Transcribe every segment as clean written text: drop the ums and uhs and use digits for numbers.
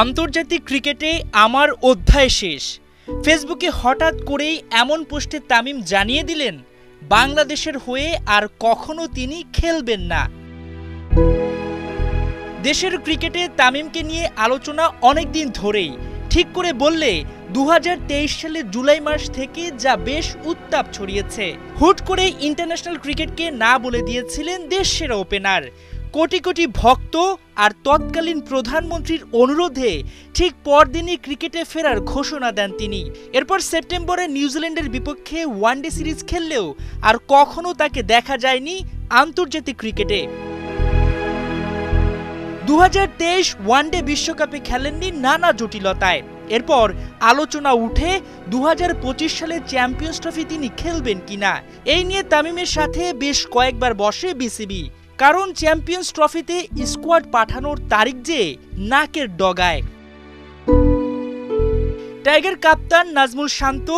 আন্তর্জাতিক ক্রিকেটে আমার অধ্যায় শেষ। ফেসবুকে হঠাৎ করেই এমন পোস্টে তামিম জানিয়ে দিলেন বাংলাদেশের হয়ে আর কখনো তিনি খেলবেন না। দেশের ক্রিকেটে তামিমকে নিয়ে আলোচনা অনেক দিন ধরেই। ঠিক করে বললে 2023 সালের জুলাই মাস থেকে যা বেশ উত্তাপ ছড়িয়েছে। হুট করে ইন্টারন্যাশনাল ক্রিকেটকে না বলে দিয়েছিলেন দেশসেরা ওপেনার। কোটি কোটি ভক্ত আর তৎকালীন প্রধানমন্ত্রীর অনুরোধে ঠিক পরদিনই ক্রিকেটে ফেরার ঘোষণা দেন তিনি। এরপর সেপ্টেম্বরে নিউজিল্যান্ডের বিপক্ষে ওয়ানডে সিরিজ খেললেও আর কখনো তাকে দেখা যায়নি আন্তর্জাতিক ক্রিকেটে। 2023 ওয়ানডে বিশ্বকাপে খেলেননি নানা জটিলতায়। এরপর আলোচনা উঠে 2025 সালে চ্যাম্পিয়ন্স ট্রফি তিনি খেলবেন কিনা। এই নিয়ে তামিমের সাথে বেশ কয়েকবার বসে বিসিবি, কারণ চ্যাম্পিয়ন্স ট্রফিতে স্কোয়াড পাঠানোর তারিখ যে নাকের ডগায়। টাইগার কাপ্তান নাজমুল শান্ত,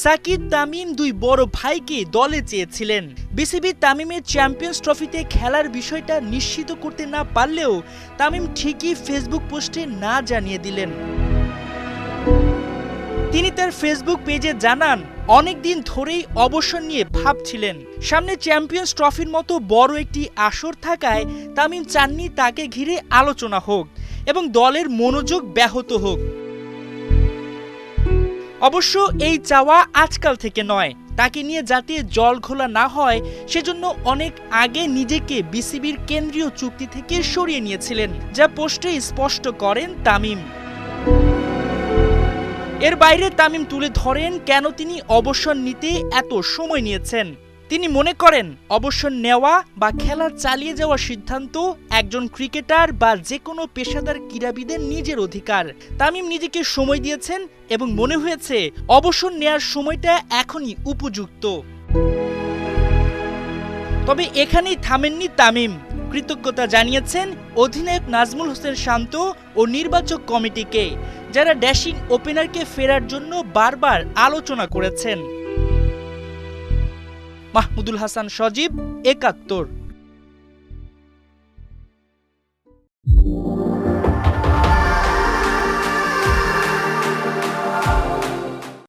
সাকিব, তামিম দুই বড় ভাইকে দলে চেয়েছিলেন। বিসিবি তামিমের চ্যাম্পিয়ন্স ট্রফিতে খেলার বিষয়টা নিশ্চিত করতে না পারলেও তামিম ঠিকই ফেসবুক পোস্টে না জানিয়ে দিলেন। তিনি তার ফেসবুক পেজে জানান, অনেক দিন ধরেই অবসর নিয়ে ভাবছিলেন। সামনে চ্যাম্পিয়ন্স ট্রফির মতো বড় একটি আসর থাকায় তামিম চাননি তাকে ঘিরে আলোচনা হোক এবং দলের মনোযোগ ব্যাহত হোক। অবশ্য এই চাওয়া আজকাল থেকে নয়। তাকে নিয়ে যাতে জল ঘোলা না হয় সেজন্য অনেক আগে নিজেকে বিসিবির কেন্দ্রীয় চুক্তি থেকে সরিয়ে নিয়েছিলেন, যা পোস্টে স্পষ্ট করেন তামিম। এর বাইরে তামিম তুলে ধরেন কেন তিনি অবসর নিতে এত সময় নিয়েছেন। তিনি মনে করেন অবসর নেওয়া বা খেলা চালিয়ে যাওয়ার সিদ্ধান্ত একজন ক্রিকেটার বা যে কোনো পেশাদার ক্রীড়াবিদের নিজের অধিকার। তামিম নিজেকে সময় দিয়েছেন এবং মনে হয়েছে অবসর নেয়ার সময়টা এখনই উপযুক্ত। তবে এখানেই থামেননি তামিম। কৃতজ্ঞতা জানিয়েছেন অধিনায়ক নাজমুল হোসেন শান্ত ও নির্বাচক কমিটিকে, যারা ড্যাশিং ওপেনারকে ফেরার জন্য বারবার আলোচনা করেছেন। মাহমুদুল হাসান সজীব, একাত্তর।